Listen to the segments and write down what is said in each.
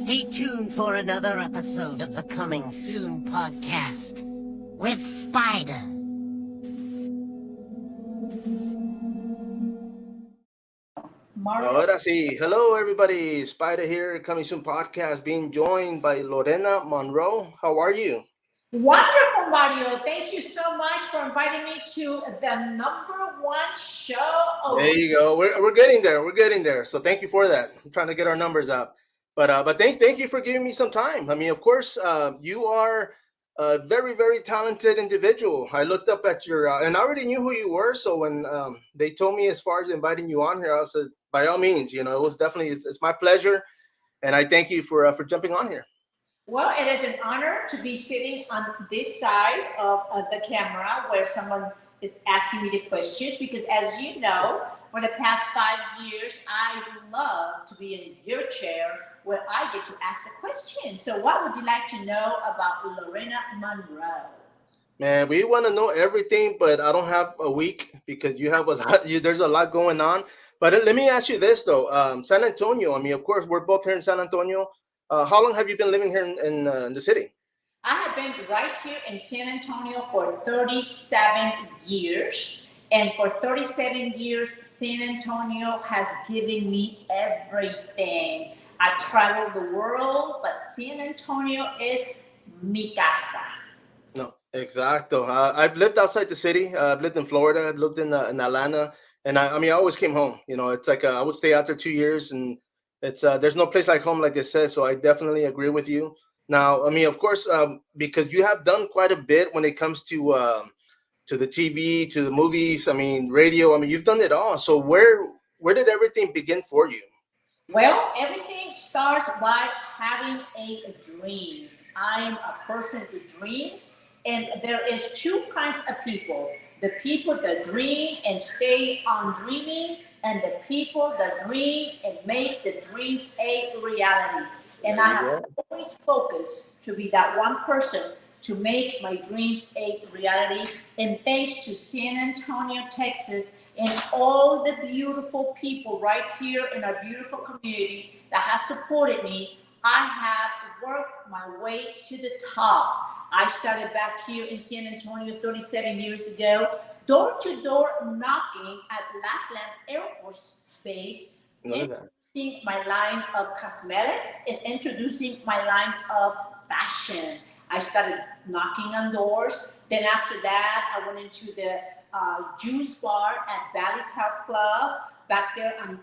Stay tuned for another episode of the Coming Soon podcast with Spider. Ahora sí. Hello, everybody. Spider here, Coming Soon podcast, being joined by Lorena, Monroe. How are you? Wonderful, Mario. Thank you so much for inviting me to the #1 show. There you go. We're getting there. We're getting there. So thank you for that. I'm trying to get our numbers up. But thank you for giving me some time. I mean, of course, you are a very, very talented individual. I looked up at your, and I already knew who you were. So when they told me as far as inviting you on here, I said, by all means, it was definitely, it's my pleasure. And I thank you for jumping on here. Well, it is an honor to be sitting on this side of the camera where someone is asking me the questions because, as you know, for the past 5 years, I love to be in your chair where I get to ask the questions. So what would you like to know about Lorena Monroe? Man, we want to know everything, but I don't have a week because you have a lot. There's a lot going on. But let me ask you this, though. San Antonio, I mean, of course, we're both here in San Antonio. How long have you been living here in the city? I have been right here in San Antonio for 37 years. And for 37 years, San Antonio has given me everything. I traveled the world, but San Antonio is mi casa. No, exacto. I've lived outside the city. I've lived in Florida. I've lived in Atlanta. And I mean, I always came home. It's like I would stay out there 2 years, and it's there's no place like home, like they said. So I definitely agree with you. Now, I mean, of course, because you have done quite a bit when it comes to the TV, to the movies. I mean, radio. I mean, you've done it all. So where did everything begin for you? Well, everything starts by having a dream. I am a person who dreams, and there is two kinds of people. The people that dream and stay on dreaming, and the people that dream and make the dreams a reality. And I have always focused to be that one person to make my dreams a reality. And thanks to San Antonio, Texas, and all the beautiful people right here in our beautiful community that have supported me, I have worked my way to the top. I started back here in San Antonio 37 years ago, door-to-door knocking at Lackland Air Force Base, introducing my line of cosmetics and introducing my line of fashion. I started knocking on doors. Then after that, I went into the juice bar at Bally's Health Club, back there on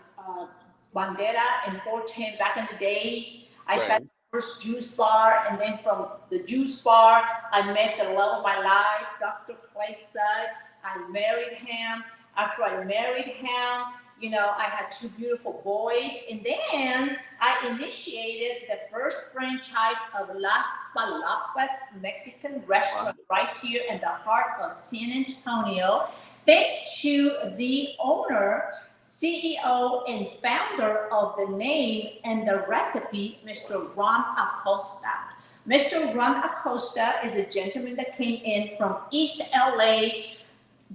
Bandera and 410 back in the days. I started the first juice bar, and then from the juice bar, I met the love of my life, Dr. Clay Suggs. I married him. After I married him, I had two beautiful boys, and then I initiated the first franchise of Las Palapas Mexican restaurant right here in the heart of San Antonio, thanks to the owner, CEO, and founder of the name and the recipe, Mr. Ron Acosta. Mr. Ron Acosta is a gentleman that came in from East LA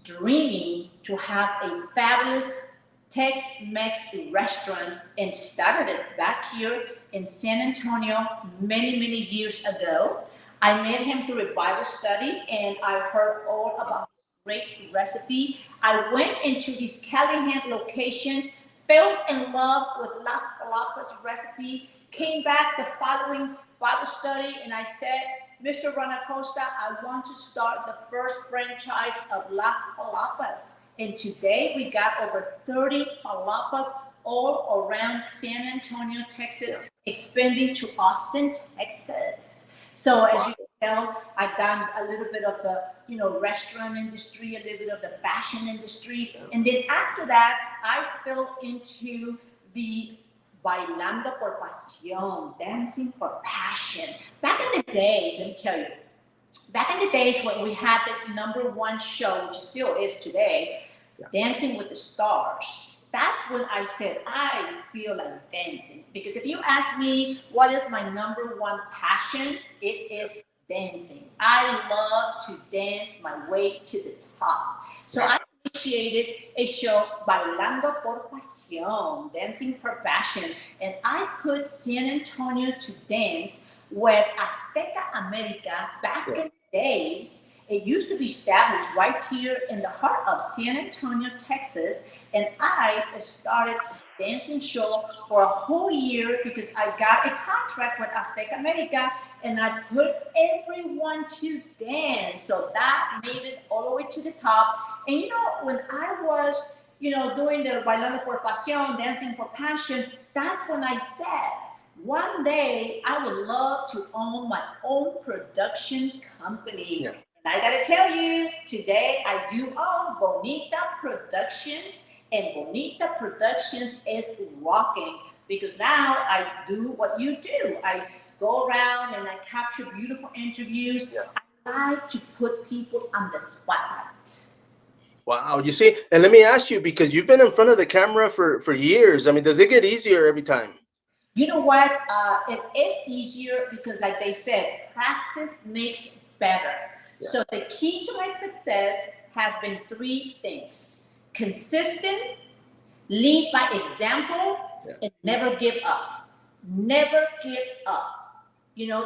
dreaming to have a fabulous Tex-Mex restaurant and started it back here in San Antonio many, many years ago. I met him through a Bible study, and I heard all about his great recipe. I went into his Callahan locations, fell in love with Las Palapas recipe, came back the following Bible study, and I said, Mr. Ron Acosta, I want to start the first franchise of Las Palapas. And today we got over 30 palapas all around San Antonio, Texas, expanding to Austin, Texas. So as you can tell, I've done a little bit of the, restaurant industry, a little bit of the fashion industry. And then after that, I fell into the bailando por pasión, dancing for passion. Back in the days, let me tell you, back in the days when we had the #1 show, which still is today, Dancing with the Stars, that's when I said, I feel like dancing. Because if you ask me what is my #1 passion, it is dancing. I love to dance my way to the top. So I initiated a show, Bailando por Pasión, Dancing for Passion. And I put San Antonio to dance with Azteca America back in the days. It used to be established right here in the heart of San Antonio, Texas. And I started a dancing show for a whole year because I got a contract with Azteca America and I put everyone to dance. So that made it all the way to the top. And you know, when I was, doing the Bailando por Pasión, Dancing for Passion, that's when I said, one day I would love to own my own production company. Yeah. And I gotta tell you, today I do own Bonita Productions, and Bonita Productions is rocking because now I do what you do. I go around and I capture beautiful interviews. Yeah. I like to put people on the spotlight. Wow, you see, and let me ask you, because you've been in front of the camera for years. I mean, does it get easier every time? You know what? It is easier because, like they said, practice makes better. Yeah. So the key to my success has been three things: consistent, lead by example, and never give up. Never give up.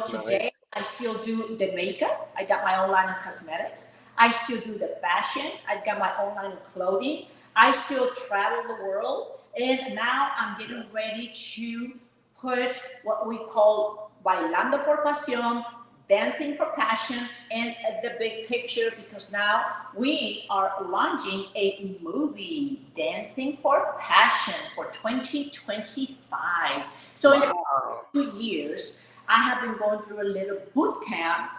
Today I still do the makeup. I got my own line of cosmetics. I still do the fashion. I've got my own line of clothing. I still travel the world. And now I'm getting ready to put what we call Bailando por Pasión, Dancing for Passion, in the big picture, because now we are launching a movie, Dancing for Passion, for 2025. So in the past 2 years, I have been going through a little boot camp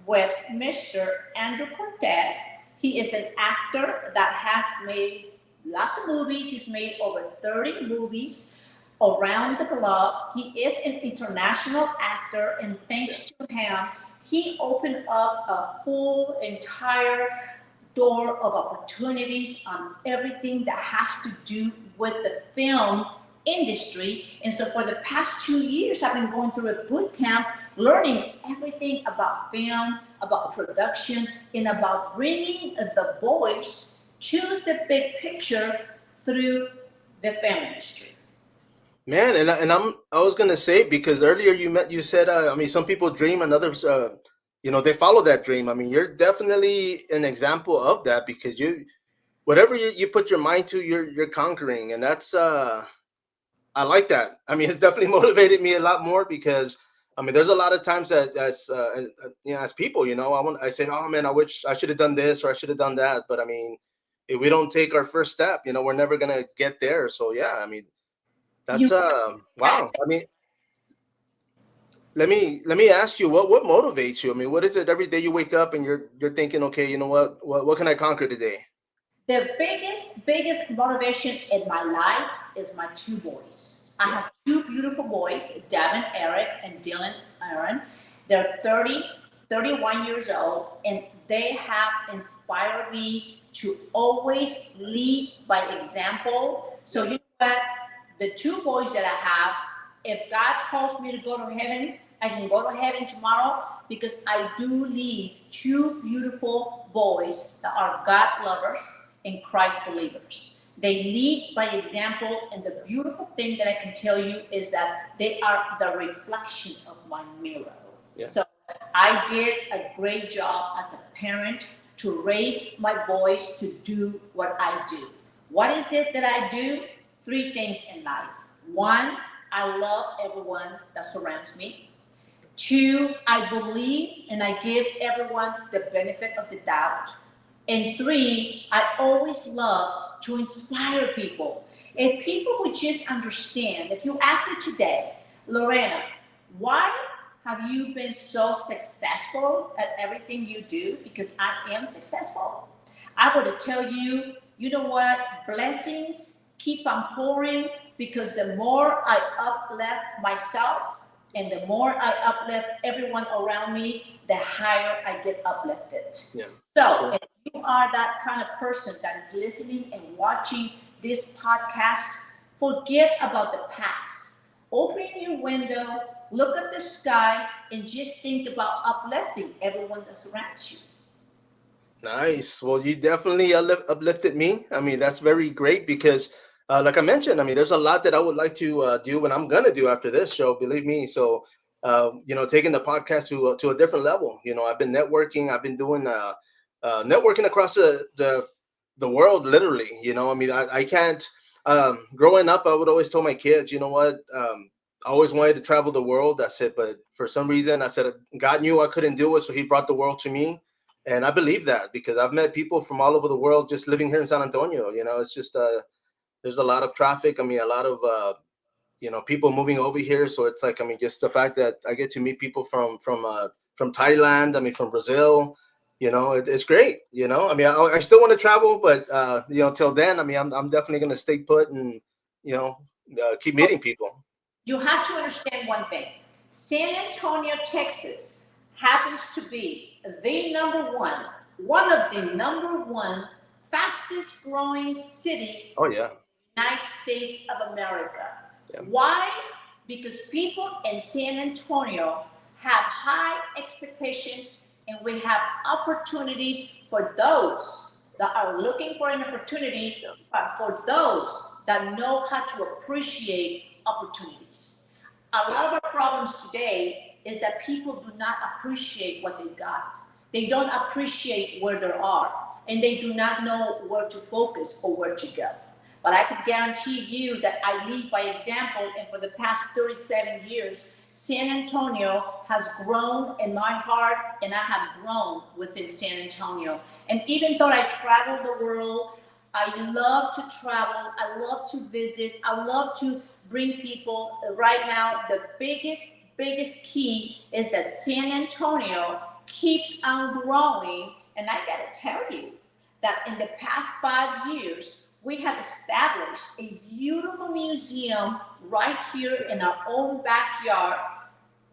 with Mr. Andrew Cortez. He is an actor that has made lots of movies. He's made over 30 movies around the globe. He is an international actor, and thanks to him, he opened up a full entire door of opportunities on everything that has to do with the film industry. And so for the past 2 years, I've been going through a boot camp, learning everything about film, about production, and about bringing the voice to the big picture through the film industry. Man, and I was gonna say, because earlier you said I mean, some people dream and others they follow that dream. I mean, you're definitely an example of that, because whatever you put your mind to, you're conquering, and that's I like that. I mean, it's definitely motivated me a lot more, because I mean, there's a lot of times that as people, I say, oh man, I wish I should have done this or I should have done that. But I mean, if we don't take our first step, we're never gonna get there. So yeah, I mean, that's wow. I mean, let me ask you, what motivates you? I mean, what is it every day you wake up and you're thinking, okay, you know what can I conquer today? The biggest motivation in my life is my two boys. I have two beautiful boys, Devin Eric and Dylan Aaron. They're 30, 31 years old, and they have inspired me to always lead by example. So you know what? The two boys that I have, if God calls me to go to heaven, I can go to heaven tomorrow, because I do lead two beautiful boys that are God lovers and Christ believers. They lead by example, and the beautiful thing that I can tell you is that they are the reflection of my mirror. Yeah. So I did a great job as a parent to raise my boys to do what I do. What is it that I do? Three things in life. One, I love everyone that surrounds me. Two, I believe and I give everyone the benefit of the doubt. And three, I always love to inspire people. If people would just understand, if you ask me today, Lorena, why have you been so successful at everything you do? Because I am successful. I would tell you, you know what? Blessings keep on pouring, because the more I uplift myself and the more I uplift everyone around me, the higher I get uplifted. Yeah. So if you are that kind of person that is listening and watching this podcast, forget about the past. Open your window, look at the sky, and just think about uplifting everyone that surrounds you. Nice. Well, you definitely uplifted me. I mean, that's very great because, like I mentioned, I mean, there's a lot that I would like to do, and I'm gonna do after this show. Believe me. So, taking the podcast to a different level. I've been networking. I've been doing networking across the world, literally. I mean, I can't. Growing up, I would always tell my kids, you know what? I always wanted to travel the world. That's it. But for some reason, I said God knew I couldn't do it, so He brought the world to me. And I believe that because I've met people from all over the world just living here in San Antonio. It's just there's a lot of traffic. I mean, a lot of people moving over here. So it's like, I mean, just the fact that I get to meet people from Thailand. I mean, from Brazil. It's great. I mean, I still want to travel, but till then, I mean, I'm definitely going to stay put and you know keep meeting people. You have to understand one thing. San Antonio, Texas happens to be one of the number one fastest growing cities Oh yeah. in the United States of America. Yeah. Why? Because people in San Antonio have high expectations and we have opportunities for those that are looking for an opportunity, but for those that know how to appreciate opportunities. A lot of our problems today is that people do not appreciate what they got. They don't appreciate where they are, and they do not know where to focus or where to go. But I can guarantee you that I lead by example, and for the past 37 years, San Antonio has grown in my heart, and I have grown within San Antonio. And even though I travel the world, I love to travel, I love to visit, I love to bring people. Right now, the biggest key is that San Antonio keeps on growing. And I gotta tell you that in the past 5 years, we have established a beautiful museum right here in our own backyard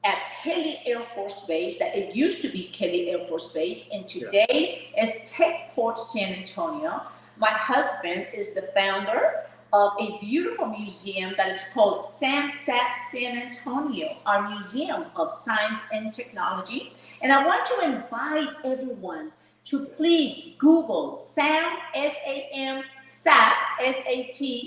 at Kelly Air Force Base. That it used to be Kelly Air Force Base, and today is Techport San Antonio. My husband is the founder of a beautiful museum that is called SAMSAT San Antonio, our Museum of Science and Technology. And I want to invite everyone to please Google SAM, S-A-M, SAT, SAT.org,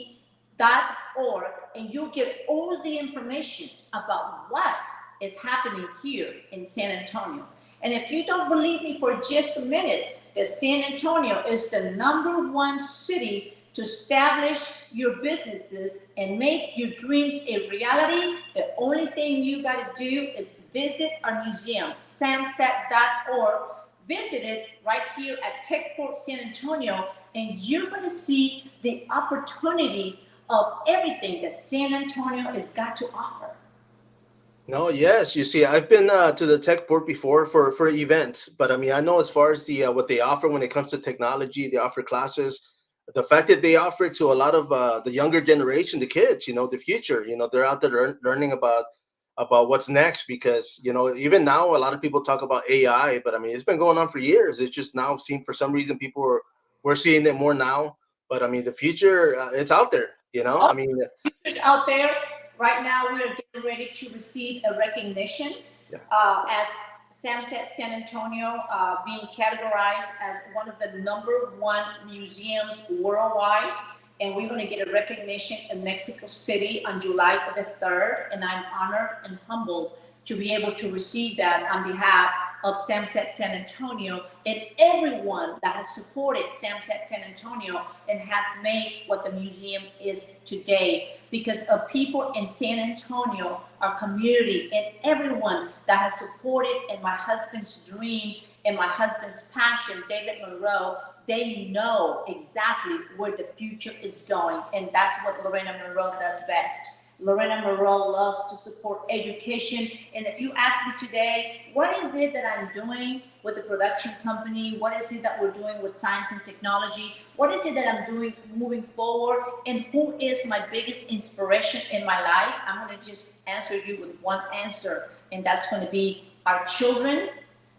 and you'll get all the information about what is happening here in San Antonio. And if you don't believe me for just a minute, that San Antonio is the number one city to establish your businesses and make your dreams a reality, the only thing you got to do is visit our museum, samsat.org. Visit it right here at Techport San Antonio, and you're going to see the opportunity of everything that San Antonio has got to offer. No, yes. You see, I've been to the tech port before for events, but I mean, I know as far as the what they offer when it comes to technology, they offer classes. The fact that they offer it to a lot of the younger generation, the kids, the future, they're out there learning about what's next because even now a lot of people talk about AI, but I mean, it's been going on for years. It's just now seen for some reason we're seeing it more now. But I mean, the future, it's out there. Oh, I mean, futures out there. Right now, we are getting ready to receive a recognition as SAMSAT San Antonio being categorized as one of the number one museums worldwide. And we're going to get a recognition in Mexico City on July the 3rd. And I'm honored and humbled to be able to receive that on behalf of SAMSAT San Antonio and everyone that has supported SAMSAT San Antonio and has made what the museum is today. Because of people in San Antonio, our community, and everyone that has supported in my husband's dream and my husband's passion, David Monroe, they know exactly where the future is going. And that's what Lorena Monroe does best. Lorena Monroe loves to support education. And if you ask me today, what is it that I'm doing with the production company? What is it that we're doing with science and technology? What is it that I'm doing moving forward? And who is my biggest inspiration in my life? I'm going to just answer you with one answer. And that's going to be our children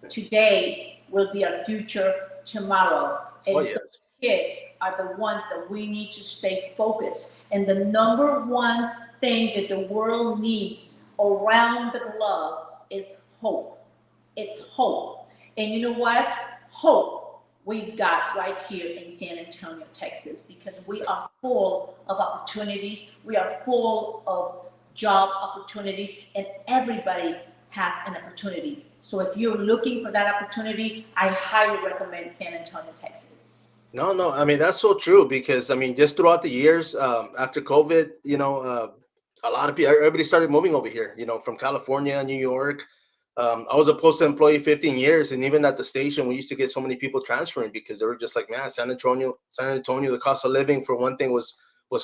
today will be our future tomorrow. And yes. Kids are the ones that we need to stay focused. And the number one thing that the world needs around the globe is hope. It's hope. And you know what? Hope we've got right here in San Antonio, Texas, because we are full of opportunities. We are full of job opportunities, and everybody has an opportunity. So if you're looking for that opportunity, I highly recommend San Antonio, Texas. No, I mean that's so true because I mean just throughout the years after COVID, a lot of people, everybody started moving over here. From California, New York. I was a postal employee 15 years, and even at the station, we used to get so many people transferring because they were just like, man, San Antonio, the cost of living for one thing was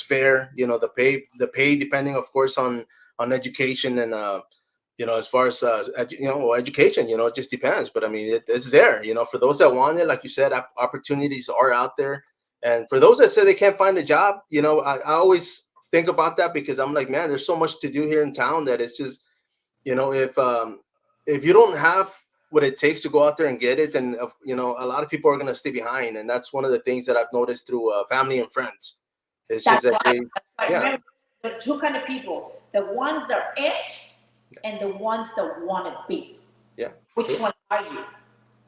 fair. The pay, depending, of course, on education and as far as education, it just depends. But I mean, it's there. For those that want it, like you said, opportunities are out there. And for those that say they can't find a job, I always think about that because I'm like, man, there's so much to do here in town that it's just, if you don't have what it takes to go out there and get it, then a lot of people are going to stay behind. And that's one of the things that I've noticed through family and friends. It's That's just that right. they, yeah, Remember, there are two kind of people: the ones that are it, and the ones that want to be. yeah. Which True. one are you?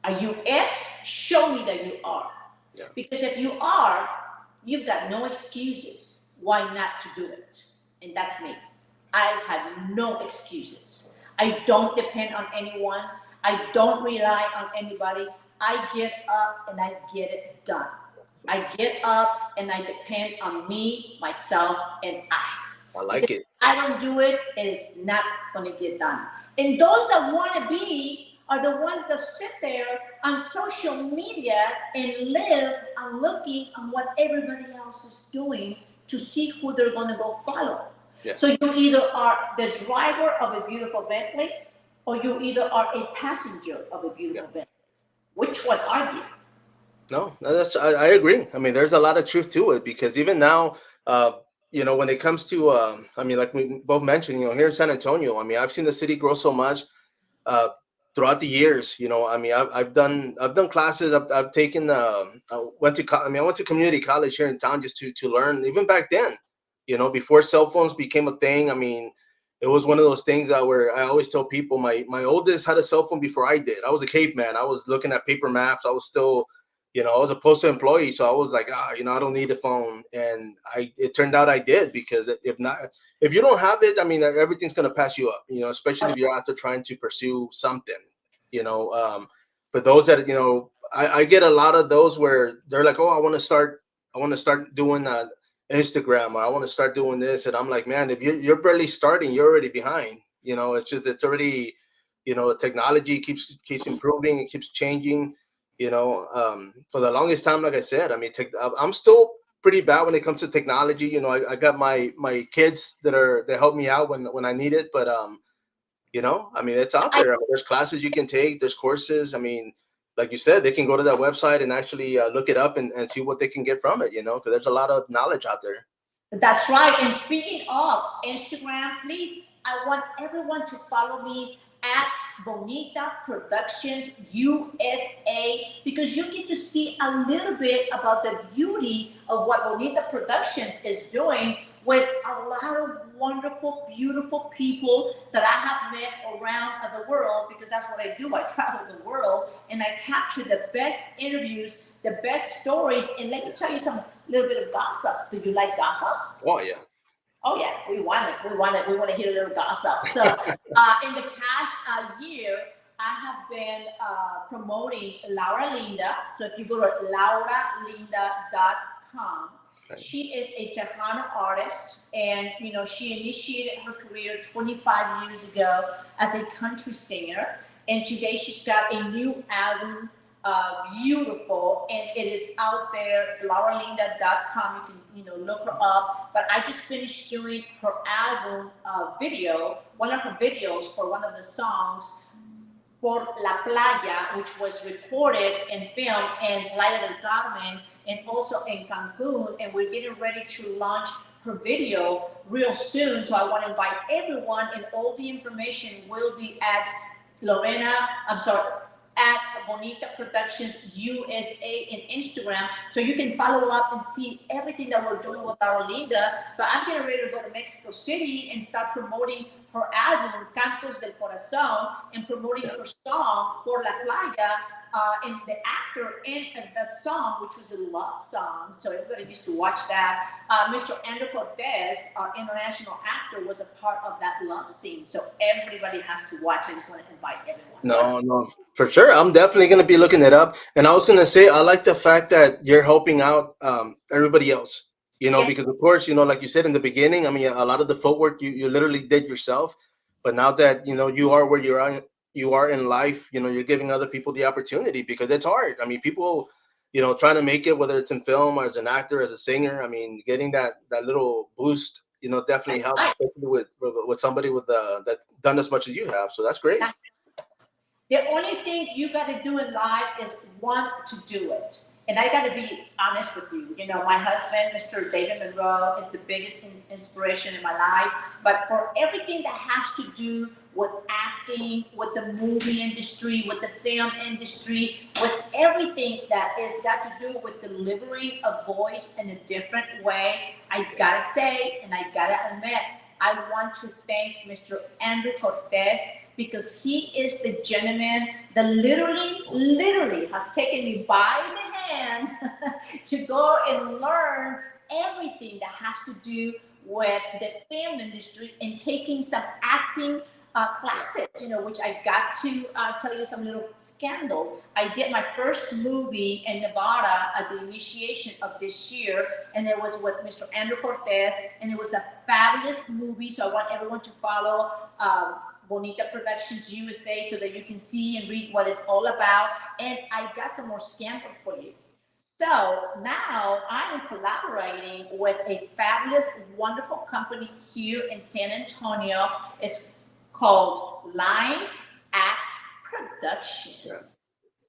Are you it? Show me that you are. Yeah. Because if you are, you've got no excuses why not to do it. And that's me. I have no excuses. I don't depend on anyone. I don't rely on anybody. I get up and I get it done. I get up and I depend on me, myself, and I. I like Because it. if I don't do it, it is not going to get done. And those that want to be are the ones that sit there on social media and live on looking on what everybody else is doing to see who they're going to go follow. Yeah. So you either are the driver of a beautiful Bentley, or you either are a passenger of a beautiful Bentley. Which one are you? No, I agree. I mean, there's a lot of truth to it because even now, when it comes to, I mean, like we both mentioned, here in San Antonio, I mean, I've seen the city grow so much uh, throughout the years. I mean, I've done classes. I've taken. I went to. I went to community college here in town just to learn. Even back then, before cell phones became a thing. I mean, it was one of those things where I always tell people my oldest had a cell phone before I did. I was a caveman. I was looking at paper maps. I was still. I was a postal employee, so I was like, I don't need a phone, and it turned out I did because if you don't have it, I mean, everything's gonna pass you up, especially if you're out there trying to pursue something, for those that I get a lot of those where they're like, oh, I want to start doing Instagram, or I want to start doing this, and I'm like, man, if you're barely starting, you're already behind. It's already, the technology keeps improving, it keeps changing. For the longest time, like I said, I mean, I'm still pretty bad when it comes to technology. I got my kids that help me out when I need it, but I mean, it's out there. I mean, there's classes you can take, there's courses. I mean, like you said, they can go to that website and actually look it up and see what they can get from it. Because there's a lot of knowledge out there. That's right. And speaking of Instagram, please, I want everyone to follow me at Bonita Productions USA, because you get to see a little bit about the beauty of what Bonita Productions is doing with a lot of wonderful, beautiful people that I have met around the world, because that's what I do. I travel the world and I capture the best interviews, the best stories. And let me tell you some little bit of gossip. Do you like gossip? Oh, yeah. Oh yeah, we want it. We want to hear a little gossip. So in the past year, I have been promoting Laura Linda. So if you go to lauralinda.com, she is a Tejano artist, and she initiated her career 25 years ago as a country singer, and today she's got a new album. Beautiful, and it is out there, lauralinda.com. You can look her up. But I just finished doing her album video, one of her videos for one of the songs, Por la Playa, which was recorded and filmed in Playa del Carmen and also in Cancun, and we're getting ready to launch her video real soon. So I want to invite everyone, and all the information will be at at Bonita Productions USA in Instagram, so you can follow up and see everything that we're doing with our Linda. But I'm getting ready to go to Mexico City and start promoting her album, Cantos del Corazón. Corazon and promoting her song Por la Playa. And the actor in the song, which was a love song, so everybody needs to watch that. Mr. Andrew Cortez, our international actor, was a part of that love scene. So everybody has to watch. I just want to invite everyone. No, for sure. I'm definitely going to be looking it up. And I was going to say, I like the fact that you're helping out everybody else, Yes. because of course, like you said in the beginning, I mean, a lot of the footwork you literally did yourself. But now that, you are where you are in life, you're giving other people the opportunity because it's hard. I mean, people, trying to make it, whether it's in film or as an actor, as a singer, I mean, getting that little boost, definitely That's helps, right. especially with somebody that's done as much as you have. So that's great. The only thing you got to do in life is want to do it. And I got to be honest with you. My husband, Mr. David Monroe, is the biggest inspiration in my life. But for everything that has to do with acting, with the movie industry, with the film industry, with everything that is got to do with delivering a voice in a different way, I got to say, and I got to admit, I want to thank Mr. Andrew Cortez because he is the gentleman that literally has taken me by the hand to go and learn everything that has to do with the film industry and taking some acting classes, which I got to tell you some little scandal. I did my first movie in Nevada at the initiation of this year, and it was with Mr. Andrew Cortez, and it was a fabulous movie. So I want everyone to follow BONITA Productions USA so that you can see and read what it's all about. And I got some more scandal for you. So now I am collaborating with a fabulous, wonderful company here in San Antonio. It's called Lines Act Productions. Yes.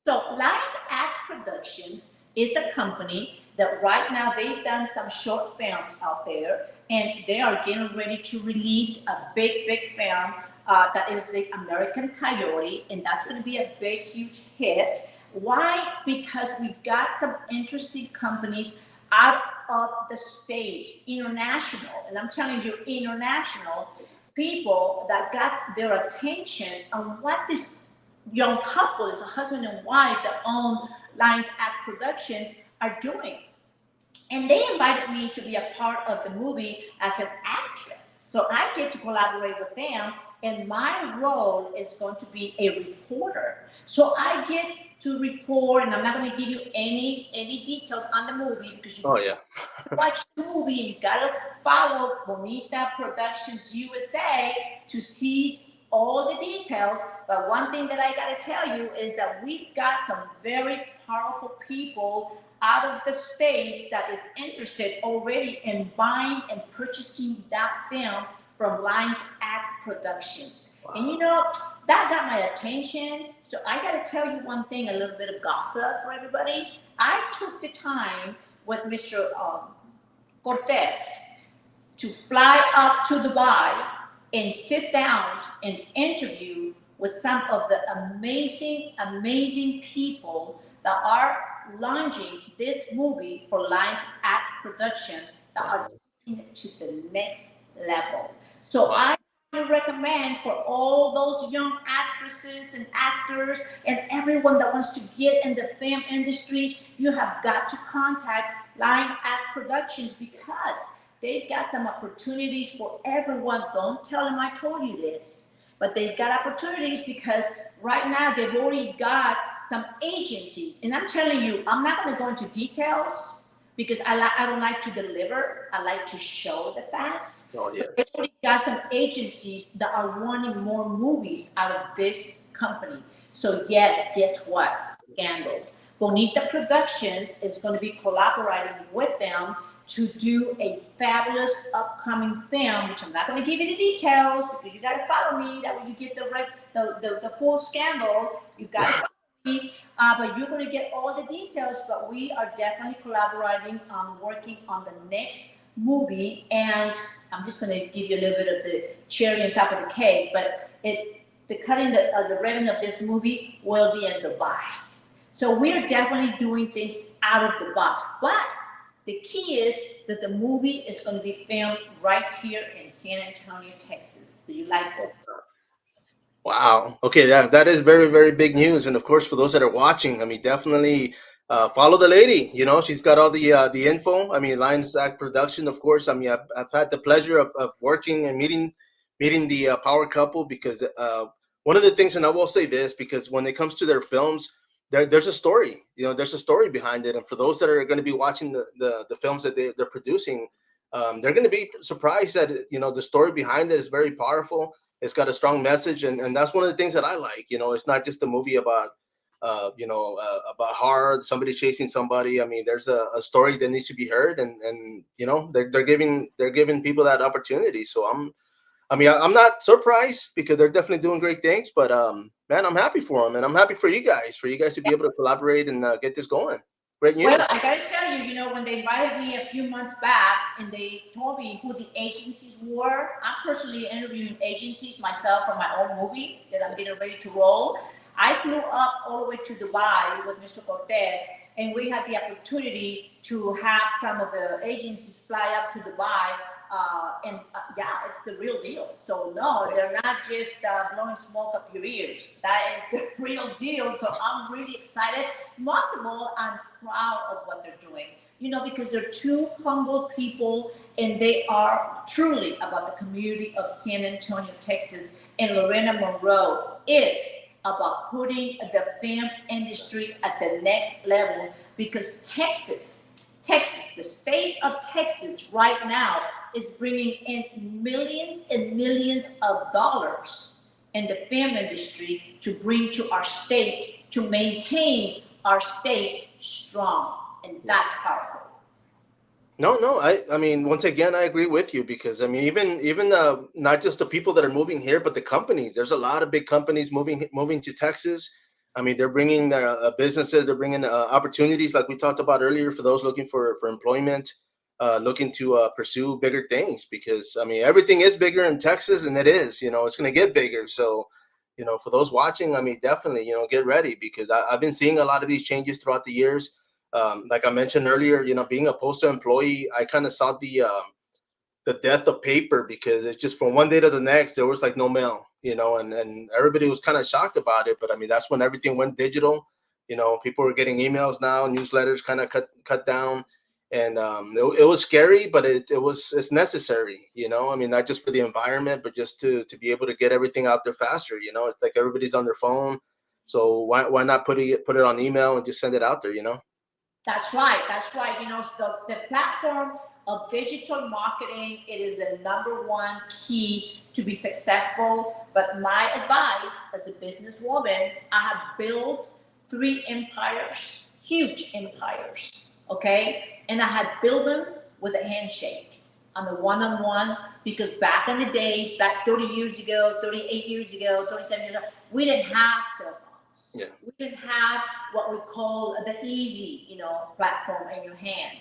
So Lines Act Productions is a company that right now they've done some short films out there, and they are getting ready to release a big film that is the American Coyote, and that's going to be a big, huge hit. Why? Because we've got some interesting companies out of the States, international, and I'm telling you, international people that got their attention on what this young couples, a husband and wife that own Lines Act Productions, are doing. And they invited me to be a part of the movie as an actress. So I get to collaborate with them, and my role is going to be a reporter. So I get to report, and I'm not going to give you any details on the movie because you watch the movie and you got to follow BONITA Productions USA to see all the details. But one thing that I got to tell you is that we've got some very powerful people out of the States that is interested already in buying and purchasing that film from Lines Act Productions. Wow. And that got my attention. So I got to tell you one thing, a little bit of gossip for everybody. I took the time with Mr. Cortez to fly up to Dubai and sit down and interview with some of the amazing people that are launching this movie for Lines Act Production that are taking it to the next level. So I recommend for all those young actresses and actors and everyone that wants to get in the film industry, you have got to contact Line Act Productions because they've got some opportunities for everyone. Don't tell them I told you this, but they've got opportunities because right now they've already got some agencies. And I'm telling you, I'm not going to go into details because I don't like to deliver. I like to show the facts. Oh, yes. They've already got some agencies that are wanting more movies out of this company. So yes, guess what? Scandal. BONITA Productions is going to be collaborating with them to do a fabulous upcoming film, which I'm not going to give you the details because you got to follow me. That way you get the full scandal. You got to follow me, but you're going to get all the details. But we are definitely collaborating on working on the next movie, and I'm just going to give you a little bit of the cherry on top of the cake. But the cutting the revenue of this movie will be in Dubai. So we're definitely doing things out of the box, but the key is that the movie is going to be filmed right here in San Antonio, Texas. Do you like that? Wow. Okay, that is very, very big news. And of course, for those that are watching, I mean, definitely follow the lady. You know, she's got all the info. I mean, Lions Act Production, of course. I mean, I've had the pleasure of working and meeting the power couple because one of the things, and I will say this, because when it comes to their films, there's a story. You know, there's a story behind it. And for those that are going to be watching the films that they're producing, they're going to be surprised that, you know, the story behind it is very powerful. It's got a strong message, and that's one of the things that I like. You know, it's not just a movie about about horror, somebody chasing somebody. I mean, there's a story that needs to be heard, and you know, they're giving people that opportunity. So I'm not surprised because they're definitely doing great things. But man, I'm happy for them, and I'm happy for you guys to be able to collaborate and get this going. Great news. Well, I gotta tell you, when they invited me a few months back and they told me who the agencies were, I'm personally interviewing agencies myself for my own movie that I'm getting ready to roll. I flew up all the way to Dubai with Mr. Cortez, and we had the opportunity to have some of the agencies fly up to Dubai. Yeah, it's the real deal. So no, they're not just blowing smoke up your ears. That is the real deal. So I'm really excited. Most of all, I'm proud of what they're doing. Because they're two humble people, and they are truly about the community of San Antonio, Texas. And Lorena Monroe is about putting the film industry at the next level, because Texas, the state of Texas right now is bringing in millions and millions of dollars in the film industry to bring to our state, to maintain our state strong. And that's powerful. No. I mean, once again, I agree with you because I mean, even not just the people that are moving here, but the companies. There's a lot of big companies moving to Texas. I mean, they're bringing their businesses. They're bringing opportunities, like we talked about earlier, for those looking for employment, looking to pursue bigger things. Because I mean, everything is bigger in Texas, and it is. You know, it's going to get bigger. So, you know, for those watching, I mean, definitely, you know, get ready because I've been seeing a lot of these changes throughout the years. Like I mentioned earlier, you know, being a postal employee, I kind of saw the death of paper because it's just from one day to the next, there was like no mail, you know, and everybody was kind of shocked about it. But I mean, that's when everything went digital. You know, people were getting emails now, newsletters kind of cut down. And it was scary, but it's necessary, you know. I mean, not just for the environment, but just to be able to get everything out there faster. You know, it's like everybody's on their phone, so why not put it on email and just send it out there, you know? That's right. That's right. The platform of digital marketing, it is the number one key to be successful. But my advice as a businesswoman, I have built 3 empires, huge empires, okay? And I had built them with a handshake on the one-on-one, because back in the days, back 30 years ago, 38 years ago, 37 years ago, we didn't have cell phones. Yeah. We didn't have what we call the easy, platform in your hand.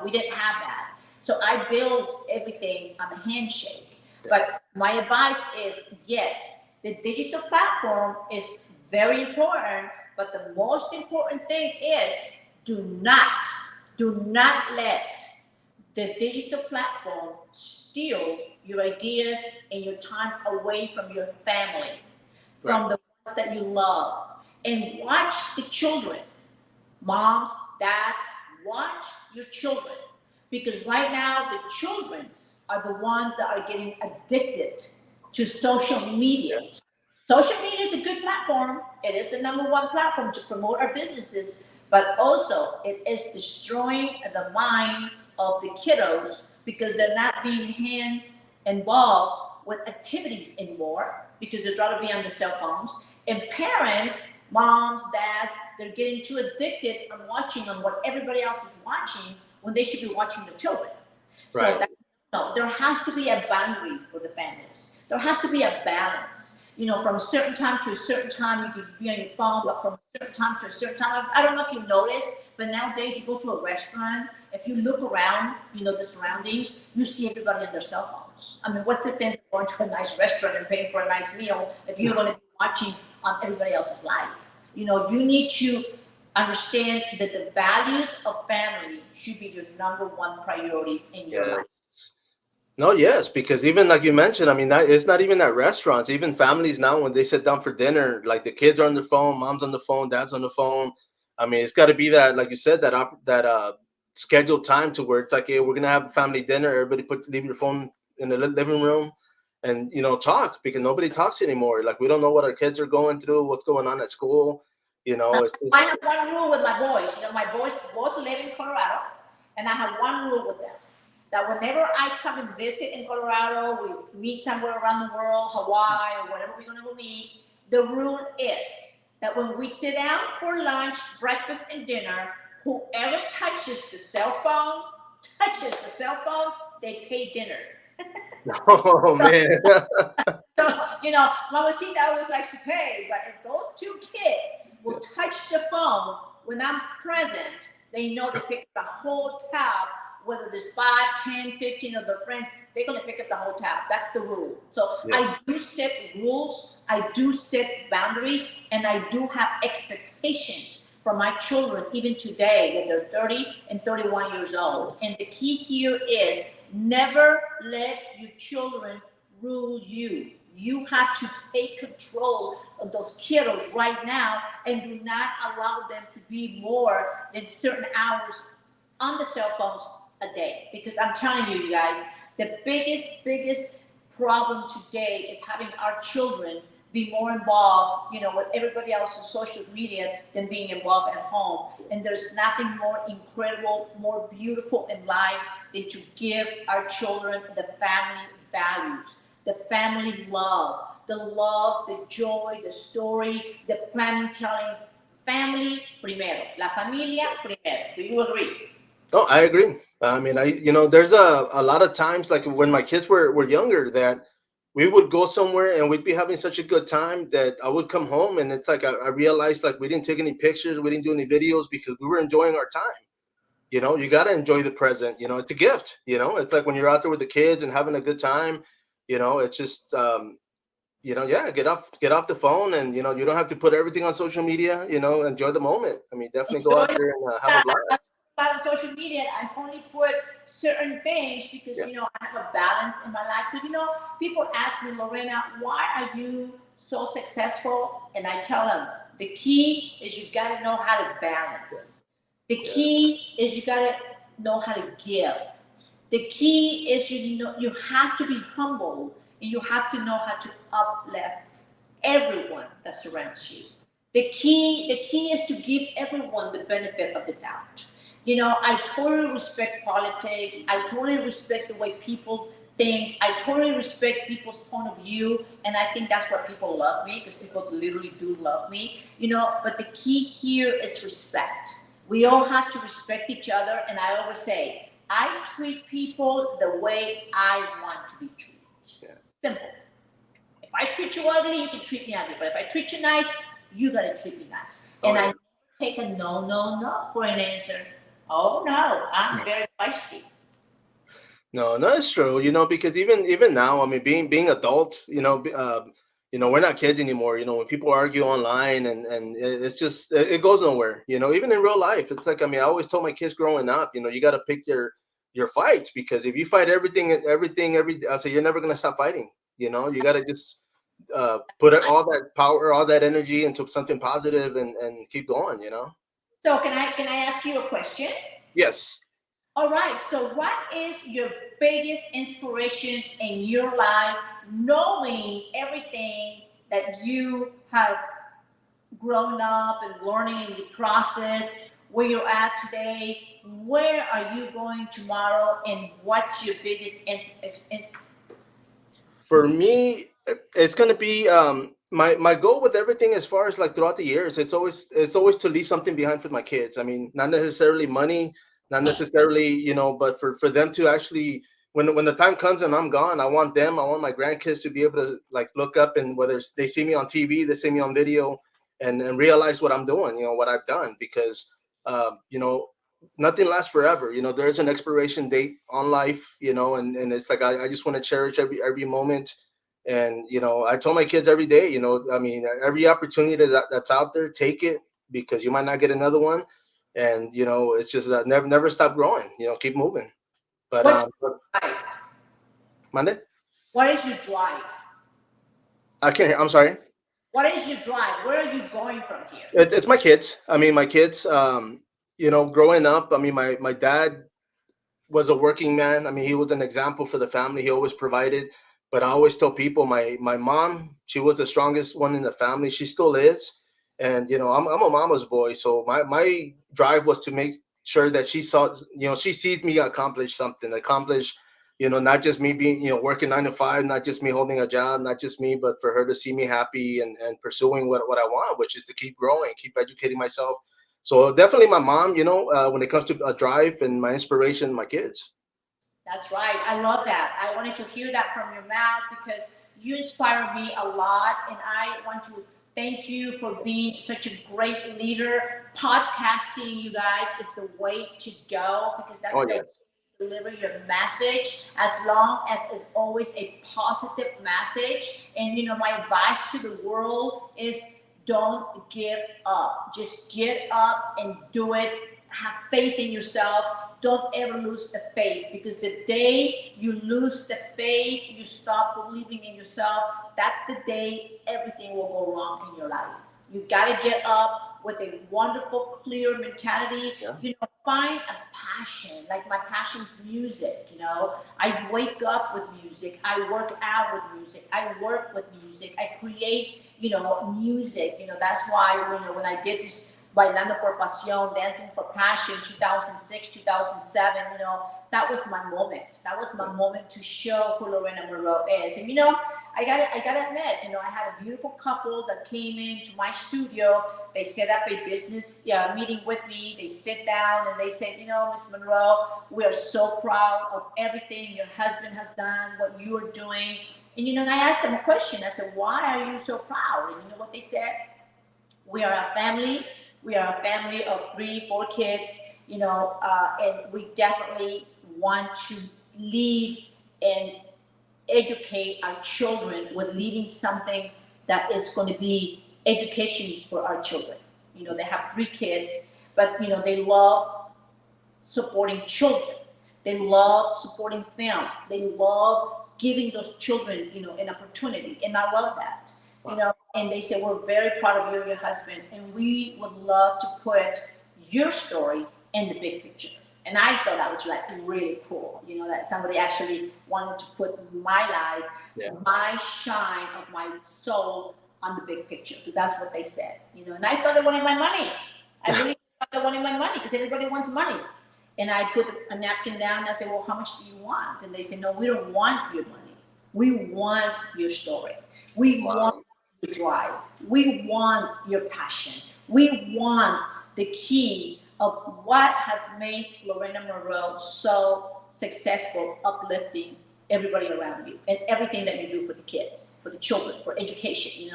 We didn't have that. So I built everything on the handshake. Yeah. But my advice is, yes, the digital platform is very important, but the most important thing is do not let the digital platform steal your ideas and your time away from your family, from the ones that you love. And watch the children. Moms, dads, watch your children. Because right now, the children are the ones that are getting addicted to social media. Social media is a good platform. It is the number one platform to promote our businesses, but also it is destroying the mind of the kiddos because they're not being involved with activities anymore because they're trying to be on the cell phones. And parents, moms, dads, they're getting too addicted on watching on what everybody else is watching when they should be watching the children. Right. So there has to be a boundary for the families. There has to be a balance. From a certain time to a certain time, you could be on your phone, but from a certain time to a certain time. I don't know if you noticed, but nowadays you go to a restaurant, if you look around, the surroundings, you see everybody on their cell phones. I mean, what's the sense of going to a nice restaurant and paying for a nice meal if you're going to be watching on everybody else's life? You need to understand that the values of family should be your number one priority in your life. No, yes, because even like you mentioned, I mean, that it's not even at restaurants. Even families now, when they sit down for dinner, like the kids are on their phone, mom's on the phone, dad's on the phone. I mean, it's got to be that, like you said, that scheduled time to where it's like, hey, we're gonna have a family dinner. Everybody leave your phone in the living room, and talk, because nobody talks anymore. Like, we don't know what our kids are going through, what's going on at school. It's I just have one rule with my boys. My boys both live in Colorado, and I have one rule with them that whenever I come and visit in Colorado, we meet somewhere around the world, Hawaii, or whatever we're going to go meet. The rule is that when we sit down for lunch, breakfast, and dinner, whoever touches the cell phone, they pay dinner. oh man. So, Mamacita always likes to pay, but if those two kids will touch the phone when I'm present, they know they pick up the whole tab, whether there's 5, 10, 15 of their friends, they're going to pick up the whole tab. That's the rule. So Yeah. I do set rules, I do set boundaries, and I do have expectations for my children, even today, when they're 30 and 31 years old. And the key here is never let your children rule you. You have to take control of those kiddos right now and do not allow them to be more than certain hours on the cell phones a day. Because I'm telling you, you guys, the biggest problem today is having our children be more involved, with everybody else's social media than being involved at home. And there's nothing more incredible, more beautiful in life than to give our children the family values, the family love, the joy, the story, the planning, telling. Family primero, la familia primero. Do you agree? Oh, I agree. I mean, there's a lot of times, like when my kids were younger, that we would go somewhere and we'd be having such a good time that I would come home and it's like I realized, like, we didn't take any pictures, we didn't do any videos because we were enjoying our time. You got to enjoy the present. It's a gift. It's like when you're out there with the kids and having a good time. It's just yeah, get off the phone, and you don't have to put everything on social media. Enjoy the moment. I mean, definitely go out Enjoy there and have a blast. on social media. I only put certain things because Yeah. I have a balance in my life. So people ask me, Lorena, why are you so successful? And I tell them the key is you got to know how to balance. The Yeah. key is you got to know how to give. The key is you have to be humble and you have to know how to uplift everyone that surrounds you. The key is to give everyone the benefit of the doubt. I totally respect politics. I totally respect the way people think. I totally respect people's point of view, and I think that's why people love me, because people literally do love me. But the key here is respect. We all have to respect each other, and I always say, I treat people the way I want to be treated. Yeah. Simple. If I treat you ugly, you can treat me ugly. But if I treat you nice, you gotta treat me nice. Oh, And yeah. I take a no, no, no for an answer. Oh no, I'm very feisty. No, no, it's true. Because even now, I mean, being adult, we're not kids anymore. When people argue online, and it's just it goes nowhere. Even in real life, it's like, I mean, I always told my kids growing up, you got to pick your fights, because if you fight I say, you're never gonna stop fighting. You got to just put all that power, all that energy into something positive, and keep going. So can I ask you a question? Yes. All right. So what is your biggest inspiration in your life, knowing everything that you have grown up and learning in the process, where you're at today? Where are you going tomorrow? And what's your biggest For me, it's gonna be my goal with everything, as far as like throughout the years. It's always to leave something behind for my kids. I mean, not necessarily money, not necessarily, but for them to actually, when the time comes and I'm gone, I want my grandkids to be able to, like, look up, and whether they see me on TV, they see me on video, and realize what I'm doing, what I've done, because um, you know nothing lasts forever. There's an expiration date on life, and it's like, I just want to cherish every moment. And I told my kids every day, I mean, every opportunity that's out there, take it, because you might not get another one. And it's just that, never stop growing, keep moving. But what's your life? Mande? What is your drive? I can't hear. I'm sorry. What is your drive? Where are you going from here? It's my kids. I mean, my kids. Growing up, I mean, my dad was a working man. I mean, he was an example for the family. He always provided. But I always tell people, my mom, she was the strongest one in the family. She still is. And I'm a mama's boy. So my drive was to make sure that she saw, she sees me accomplish something, not just me being, working 9 to 5, not just me holding a job, not just me, but for her to see me happy and pursuing what I want, which is to keep growing, keep educating myself. So definitely my mom, when it comes to a drive, and my inspiration, my kids. That's right. I love that. I wanted to hear that from your mouth because you inspire me a lot. And I want to thank you for being such a great leader. Podcasting, you guys, is the way to go because that's Oh, the yes. deliver your message as long as it's always a positive message. And my advice to the world is don't give up. Just get up and do it. Have faith in yourself. Don't ever lose the faith because the day you lose the faith, you stop believing in yourself, that's the day everything will go wrong in your life. You got to get up with a wonderful, clear mentality. Yeah. Find a passion. Like my passion's music. I wake up with music. I work out with music. I work with music. I create, music. That's why when I did this Bailando por Pasión, Dancing for Passion, 2006, 2007, that was my moment. That was my moment to show who Lorena Monroe is. And I gotta admit, I had a beautiful couple that came into my studio. They set up a business meeting with me. They sit down and they said, Miss Monroe, we are so proud of everything your husband has done, what you are doing. And and I asked them a question. I said, why are you so proud? And you know what they said? We are a family. We are a family of 3-4 kids, and we definitely want to leave and educate our children with leaving something that is going to be education for our children. They have 3 kids, but they love supporting children. They love supporting film. They love giving those children, an opportunity, and I love that. And they said, we're very proud of you and your husband, and we would love to put your story in the big picture. And I thought that was really cool, that somebody actually wanted to put my life, my shine of my soul on the big picture, because that's what they said, and I thought they wanted my money. I really thought they wanted my money because everybody wants money. And I put a napkin down and I said, well, how much do you want? And they said, no, we don't want your money. We want your story. We want your drive. We want your passion. We want the key of what has made Lorena Monroe so successful, uplifting everybody around you and everything that you do for the kids, for the children, for education.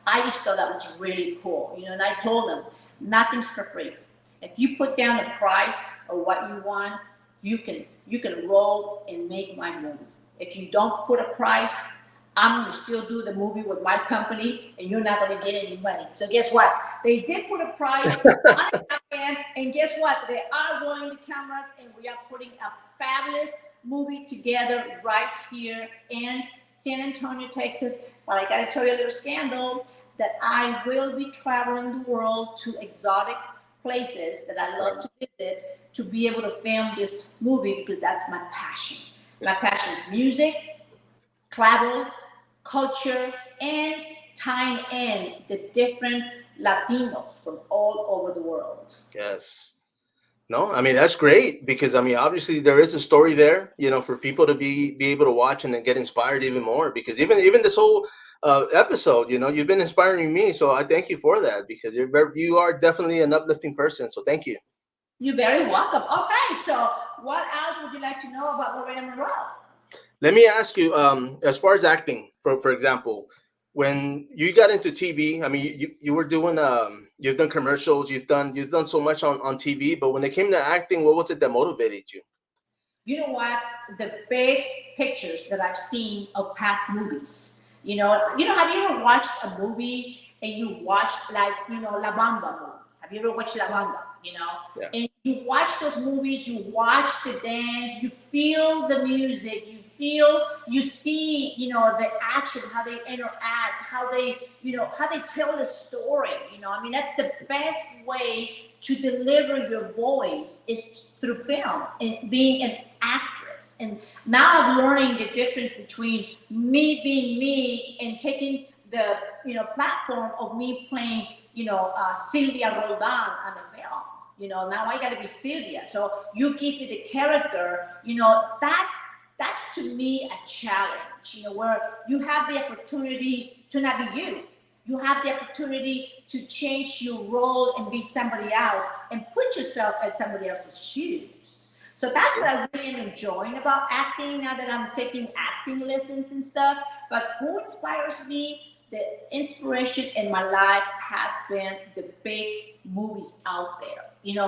I just thought that was really cool. And I told them, nothing's for free. If you put down a price of what you want, you can roll and make my movie. If you don't put a price, I'm going to still do the movie with my company, and you're not going to get any money. So guess what? They did put a price on it, and guess what? They are rolling the cameras, and we are putting a fabulous movie together right here in San Antonio, Texas. But I got to tell you a little scandal that I will be traveling the world to exotic places that I love to visit to be able to film this movie because that's my passion. My passion is music, travel, culture, and tying in the different Latinos from all over the world. Yes. No, I mean, that's great because, I mean, obviously there is a story there, for people to be able to watch and then get inspired even more, because even this whole episode, you've been inspiring me. So I thank you for that because you are definitely an uplifting person. So thank you. You're very welcome. Okay, so what else would you like to know about Lorena Monroe? Let me ask you, as far as acting, for example, when you got into TV, I mean, you were doing, you've done commercials, you've done so much on TV, but when it came to acting, what was it that motivated you? You know what? The big pictures that I've seen of past movies, have you ever watched a movie and you watched La Bamba movie? Have you ever watched La Bamba? Yeah. And you watch those movies, you watch the dance, you feel the music, you feel, you see, the action, how they interact, how they, how they tell the story. I mean, that's the best way to deliver your voice is through film and being an actress. And now I'm learning the difference between me being me and taking the, platform of me playing, Sylvia Roldan on the film. Now I got to be Sylvia. So you give me the character, that's to me a challenge, where you have the opportunity to not be you. You have the opportunity to change your role and be somebody else and put yourself in somebody else's shoes. So that's what I really am enjoying about acting now that I'm taking acting lessons and stuff. But who inspires me? The inspiration in my life has been the big movies out there.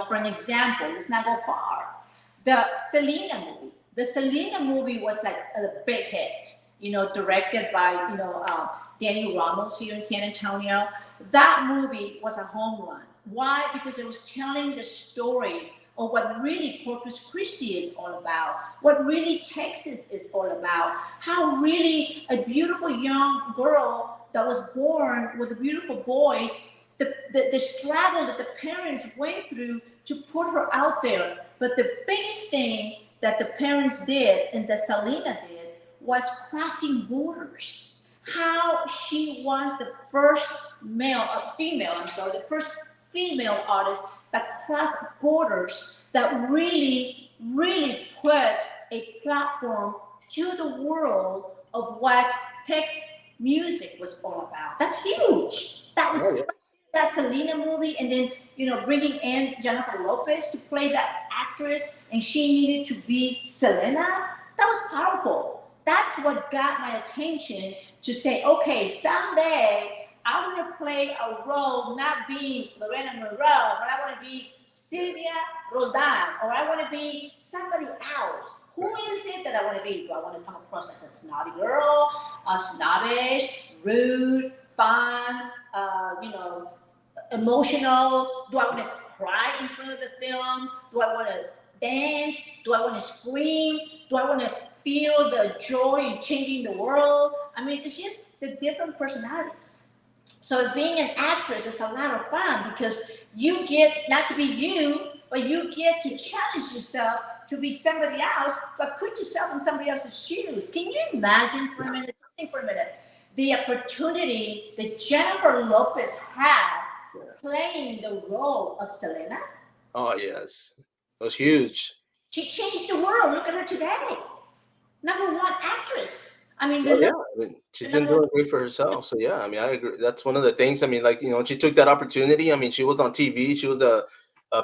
For an example, let's not go far. The Selena movie. The Selena movie was like a big hit, directed by, Daniel Ramos here in San Antonio. That movie was a home run. Why? Because it was telling the story of what really Corpus Christi is all about, what really Texas is all about, how really a beautiful young girl that was born with a beautiful voice, the struggle that the parents went through to put her out there. But the biggest thing that the parents did and that Selena did was crossing borders. How she was the first the first female artist that crossed borders, that really, really put a platform to the world of what Texas music was all about. That's huge. That was that Selena movie, and then bringing in Jennifer Lopez to play that actress, and she needed to be Selena. That was powerful. That's what got my attention to say, okay, someday I want to play a role, not being Lorena Monroe, but I want to be Sylvia Roldan, or I want to be somebody else. Who is it that I want to be? Do I want to come across like a snotty girl, snobbish, rude, fun, emotional? Do I want to cry in front of the film? Do I want to dance? Do I want to scream? Do I want to feel the joy in changing the world? I mean, it's just the different personalities. So being an actress is a lot of fun because you get not to be you, but you get to challenge yourself to be somebody else, but put yourself in somebody else's shoes. Can you imagine for a minute, think for a minute, the opportunity that Jennifer Lopez had playing the role of Selena? Oh, yes. It was huge. She changed the world. Look at her today. #1 actress. I mean, she's been doing great for herself. So yeah, I mean, I agree. That's one of the things. I mean, like, she took that opportunity. I mean, she was on TV. She was a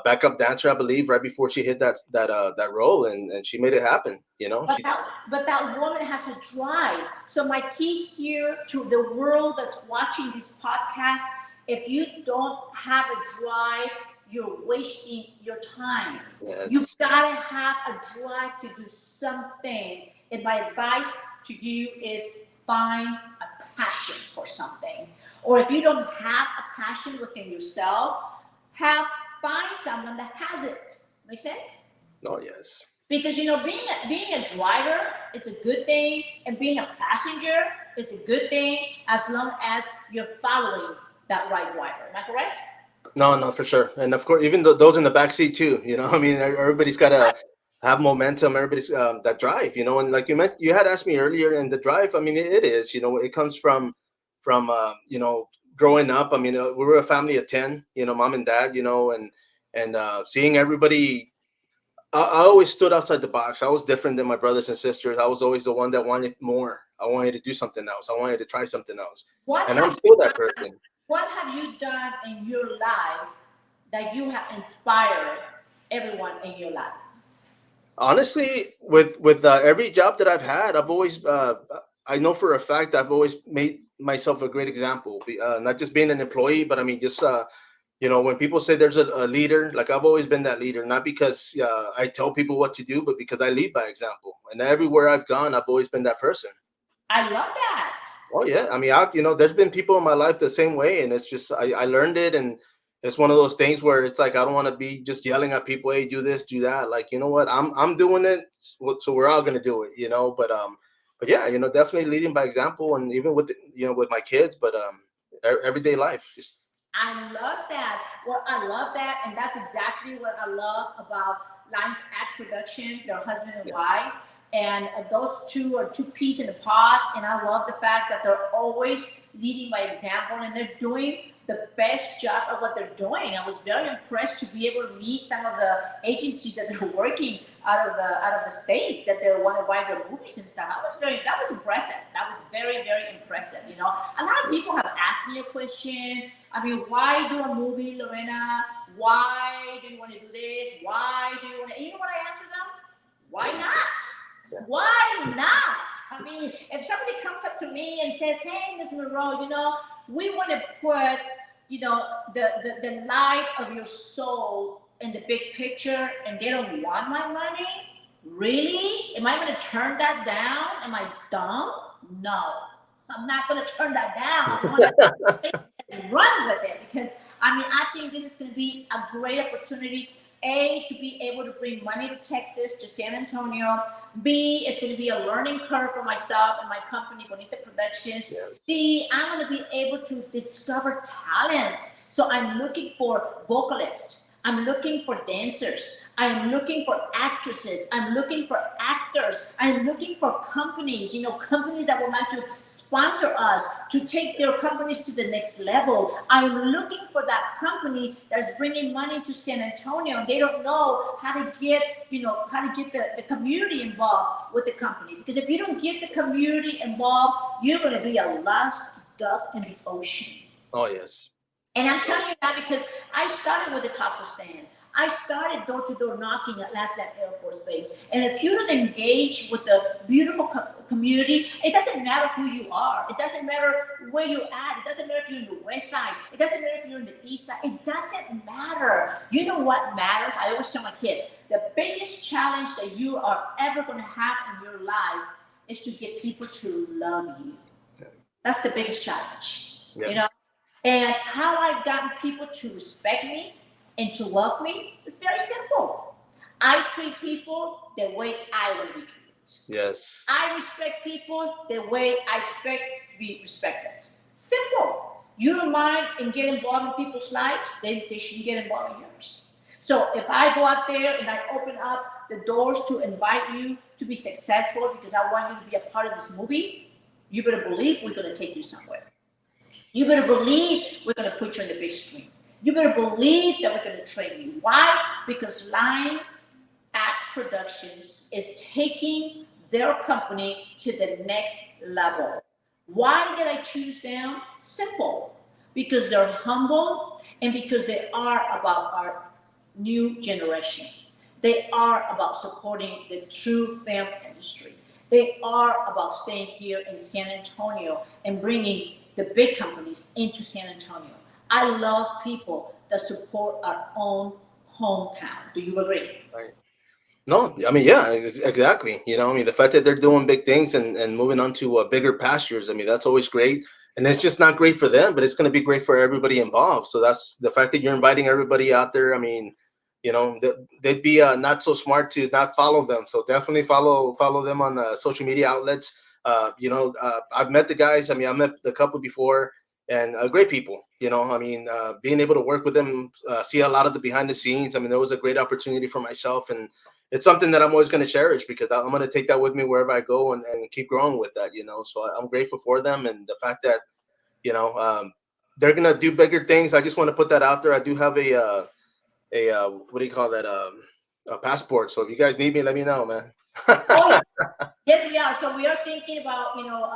backup dancer, I believe, right before she hit that role, and she made it happen. But that woman has a drive. So my key here to the world that's watching this podcast: if you don't have a drive, you're wasting your time. Yes. You've got to have a drive to do something. And my advice to you is find a passion for something. Or if you don't have a passion within yourself, find someone that has it. Make sense? Oh, yes. Because being a driver, it's a good thing, and being a passenger, it's a good thing as long as you're following that right driver. Am I correct? No, for sure. And of course, even those in the back seat too. I mean, everybody's got to have momentum. Everybody's that drive. And like you had asked me earlier, and the drive. I mean, it is. It comes from growing up. I mean, we were a family of 10. Mom and dad. And seeing everybody. I always stood outside the box. I was different than my brothers and sisters. I was always the one that wanted more. I wanted to do something else. I wanted to try something else. And I'm still that person. What have you done in your life that you have inspired everyone in your life? Honestly, with every job that I've had, I've always, I know for a fact, I've always made myself a great example. Not just being an employee, but I mean, just when people say there's a leader, like I've always been that leader. Not because I tell people what to do, but because I lead by example. And everywhere I've gone, I've always been that person. I love that. Oh yeah, I mean, there's been people in my life the same way, and it's just I learned it, and it's one of those things where it's like I don't want to be just yelling at people, hey, do this, do that. Like, you know what, I'm doing it, so we're all gonna do it, you know. But yeah, you know, definitely leading by example, and even with you know, with my kids, but everyday life. Just I love that. Well, I love that, and that's exactly what I love about Lions Act Productions. They're husband and wife, and those two are two peas in a pod. And I love the fact that they're always leading by example, and they're doing the best job of what they're doing. I was very impressed to be able to meet some of the agencies that they're working out of the states that they want to buy their movies and stuff. That was impressive. That was very, very impressive. You know, a lot of people have asked me a question. I mean, why do a movie, Lorena? Why do you want to do this? Why do you want to? You know what I answer them? Why not? Why not? I mean, if somebody comes up to me and says, "Hey, Miss Monroe, you know, we want to put, you know, the light of your soul in the big picture, and they don't want my money, really? Am I going to turn that down? Am I dumb? No, I'm not going to turn that down. I'm gonna run with it, because I mean, I think this is going to be a great opportunity. A, to be able to bring money to Texas, to San Antonio. B, it's going to be a learning curve for myself and my company, BONITA Productions. Yes. C, I'm going to be able to discover talent. So I'm looking for vocalists. I'm looking for dancers. I'm looking for actresses. I'm looking for actors. I'm looking for companies, you know, companies that will like to sponsor us, to take their companies to the next level. I'm looking for that company that's bringing money to San Antonio. They don't know how to get, you know, how to get the community involved with the company. Because if you don't get the community involved, you're going to be a lost duck in the ocean. Oh yes. And I'm telling you that because I started with a taco stand. I started door-to-door knocking at Lackland Air Force Base. And if you don't engage with the beautiful community, it doesn't matter who you are. It doesn't matter where you're at. It doesn't matter if you're in the west side. It doesn't matter if you're in the east side. It doesn't matter. You know what matters? I always tell my kids, the biggest challenge that you are ever going to have in your life is to get people to love you. That's the biggest challenge. Yeah. You know? And how I've gotten people to respect me and to love me is very simple. I treat people the way I want to be treated. Yes. I respect people the way I expect to be respected. Simple. You don't mind and get involved in people's lives, then they should get involved in yours. So if I go out there and I open up the doors to invite you to be successful because I want you to be a part of this movie, you better believe we're going to take you somewhere. You better believe we're going to put you on the big screen. You better believe that we're going to train you. Why? Because Lion Act Productions is taking their company to the next level. Why did I choose them? Simple. Because they're humble and because they are about our new generation. They are about supporting the true film industry. They are about staying here in San Antonio and bringing the big companies into San Antonio. I love people that support our own hometown. Do you agree? Right. No, I mean, yeah, exactly. You know, I mean, the fact that they're doing big things and moving on to bigger pastures, I mean, that's always great. And it's just not great for them, but it's going to be great for everybody involved. So that's the fact that you're inviting everybody out there. I mean, you know, they'd be not so smart to not follow them. So definitely follow them on the social media outlets. You know, I've met the guys. I mean, I met the couple before, and great people. You know, I mean, being able to work with them, see a lot of the behind the scenes. I mean, there was a great opportunity for myself, and it's something that I'm always going to cherish because I'm going to take that with me wherever I go and keep growing with that. You know, so I'm grateful for them and the fact that, you know, they're going to do bigger things. I just want to put that out there. I do have a what do you call that? A passport. So if you guys need me, let me know, man. Oh, yes, we are. So we are thinking about, you know,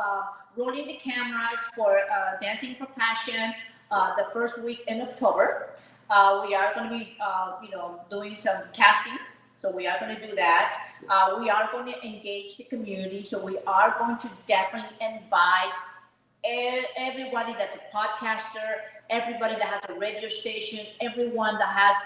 rolling the cameras for Dancing for Passion the first week in October. We are going to be, you know, doing some castings. So we are going to do that. We are going to engage the community. So we are going to definitely invite everybody that's a podcaster, everybody that has a radio station, everyone that has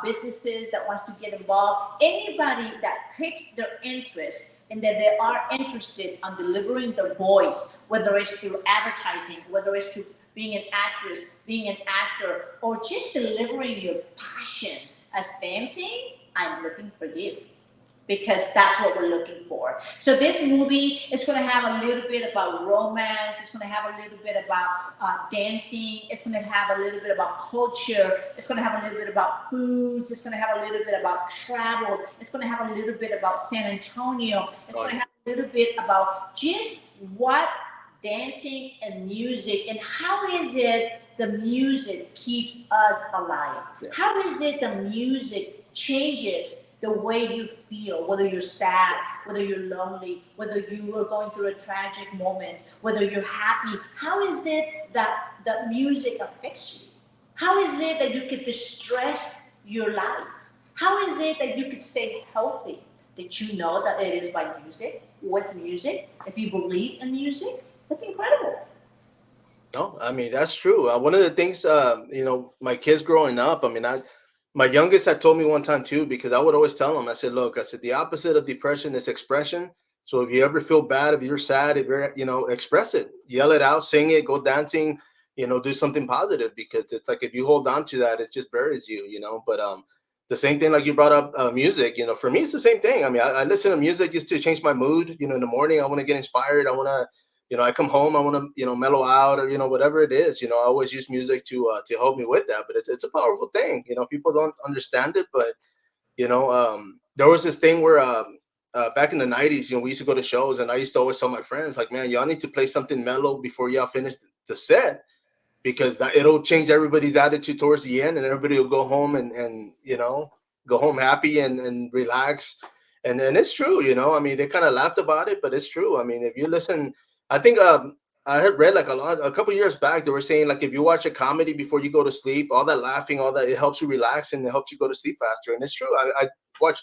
businesses that wants to get involved, anybody that picks their interest and that they are interested on delivering their voice, whether it's through advertising, whether it's to being an actress, being an actor, or just delivering your passion as dancing, I'm looking for you. Because that's what we're looking for. So this movie is going to have a little bit about romance. It's going to have a little bit about dancing. It's going to have a little bit about culture. It's going to have a little bit about foods. It's going to have a little bit about travel. It's going to have a little bit about San Antonio. It's going to have a little bit about just what dancing and music, and how is it the music keeps us alive? How is it the music changes the way you feel, whether you're sad, whether you're lonely, whether you are going through a tragic moment, whether you're happy? How is it that the music affects you? How is it that you can distress your life? How is it that you can stay healthy? Did you know that it is by music, with music? If you believe in music, that's incredible. No, I mean, that's true. One of the things, my kids growing up, my youngest had told me one time too, because I would always tell them, I said, look, I said, the opposite of depression is expression. So if you ever feel bad, if you're sad, if you're, express it, yell it out, sing it, go dancing, do something positive, because it's like, if you hold on to that, it just buries you, but, the same thing, like you brought up music, for me, it's the same thing. I mean, I listen to music just to change my mood. In the morning, I want to get inspired. I want to, I come home, I want to, mellow out, or, whatever it is, I always use music to help me with that. But it's a powerful thing. People don't understand it, but, there was this thing where, back in the 90s, we used to go to shows, and I used to always tell my friends, like, man, y'all need to play something mellow before y'all finish the set, because it'll change everybody's attitude towards the end, and everybody will go home and go home happy and relax. And it's true, I mean, they kind of laughed about it, but it's true. I mean, if you listen, I think I had read like a couple years back, they were saying, like, if you watch a comedy before you go to sleep, all that laughing, all that, it helps you relax and it helps you go to sleep faster. And it's true. I watch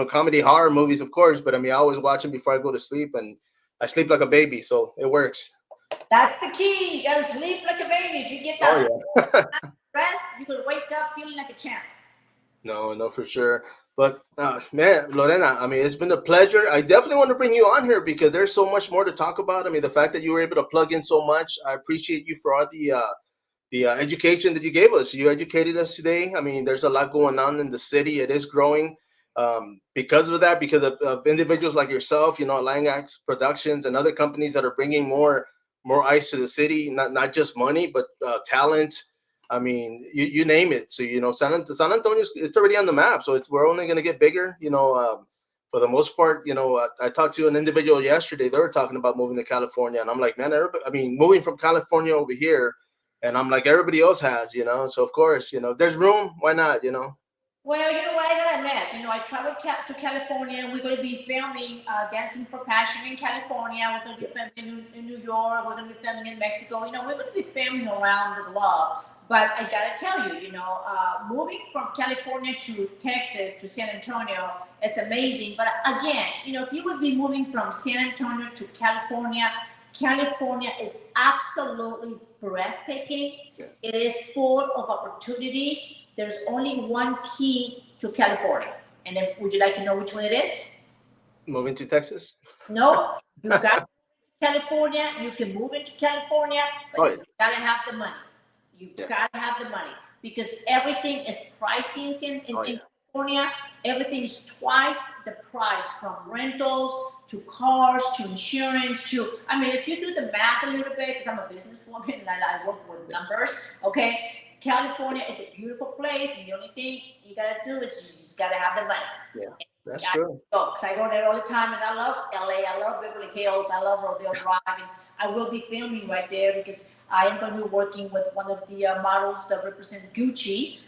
comedy horror movies, of course, but I mean, I always watch them before I go to sleep, and I sleep like a baby, so it works. That's the key. You gotta sleep like a baby. If you get that rest, you could wake up feeling like a champ. No, for sure. But man, Lorena, I mean, it's been a pleasure. I definitely want to bring you on here because there's so much more to talk about. I mean, the fact that you were able to plug in so much, I appreciate you for all the education that you gave us. You educated us today. I mean, there's a lot going on in the city. It is growing because of that, because of individuals like yourself, Langax Productions and other companies that are bringing more eyes to the city, not just money, but talent. I mean, you name it. So, San Antonio, it's already on the map. So we're only going to get bigger, for the most part. I talked to an individual yesterday. They were talking about moving to California. And I'm like, man, moving from California over here. And I'm like, everybody else has, So, of course, if there's room, why not, Well, you know what, I gotta admit, I traveled to California. We're gonna be filming Dancing for Passion in California. We're gonna be filming in New York. We're gonna be filming in Mexico. We're gonna be filming around the globe. But I gotta tell you, moving from California to Texas to San Antonio, it's amazing. But again, if you would be moving from San Antonio to California, California is absolutely breathtaking. It is full of opportunities. There's only one key to California. And then would you like to know which one it is? Moving to Texas? No, you got California. You can move into California, but you gotta have the money. You gotta have the money because everything is pricey in California. Everything is twice the price, from rentals to cars to insurance to, if you do the math a little bit, because I'm a businesswoman and I work with numbers, okay? California is a beautiful place, and the only thing you gotta do is you just gotta have the money. Yeah, that's true. Because I go there all the time, and I love LA, I love Beverly Hills, I love Rodeo Drive, and I will be filming right there because I am going to be working with one of the models that represent Gucci,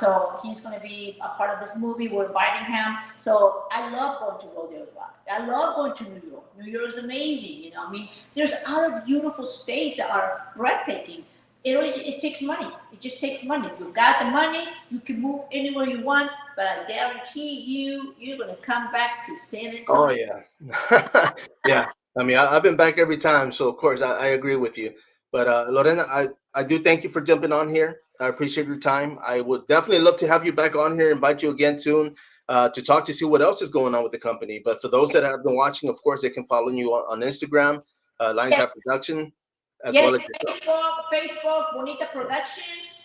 so he's going to be a part of this movie. We're inviting him. So I love going to Rodeo Drive. I love going to New York. New York is amazing. There's other beautiful states that are breathtaking. It takes money. It just takes money. If you've got the money, you can move anywhere you want, but I guarantee you're going to come back to San Antonio. Oh, yeah. Yeah. I've been back every time, so of course I agree with you. But Lorena, I do thank you for jumping on here. I appreciate your time. I would definitely love to have you back on here, invite you again soon to talk to see what else is going on with the company. But for those that have been watching, of course, they can follow you on Instagram, Lions Production. as Yes, well as yourself. Facebook, Bonita Productions,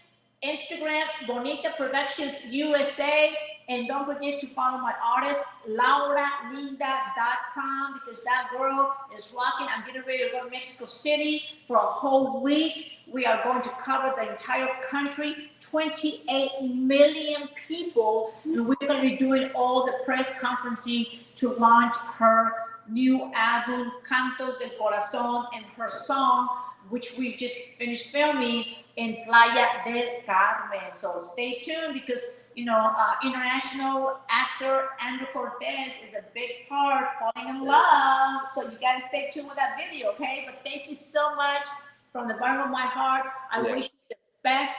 Instagram, Bonita Productions USA, and don't forget to follow my artist, lauralinda.com, because that girl is rocking. I'm getting ready to go to Mexico City for a whole week. We are going to cover the entire country, 28 million people, and we're going to be doing all the press conferencing to launch her new album, Cantos del Corazón, and her song, which we just finished filming in Playa del Carmen. So stay tuned, because international actor Andrew Cortez is a big part, falling in love. So you gotta stay tuned with that video, okay? But thank you so much from the bottom of my heart. I wish you the best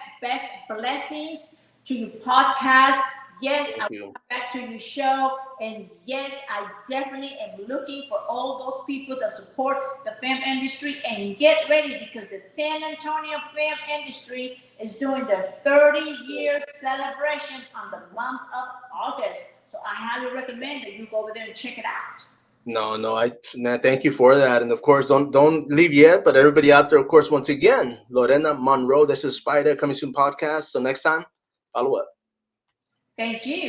blessings to your podcast. Yes, I will come back to your show. And yes, I definitely am looking for all those people that support the film industry. And get ready, because the San Antonio film industry is doing their 30-year celebration on the month of August. So I highly recommend that you go over there and check it out. No, thank you for that. And of course, don't leave yet. But everybody out there, of course, once again, Lorena, Monroe, this is Spider Coming Soon podcast. So next time, follow up. Thank you.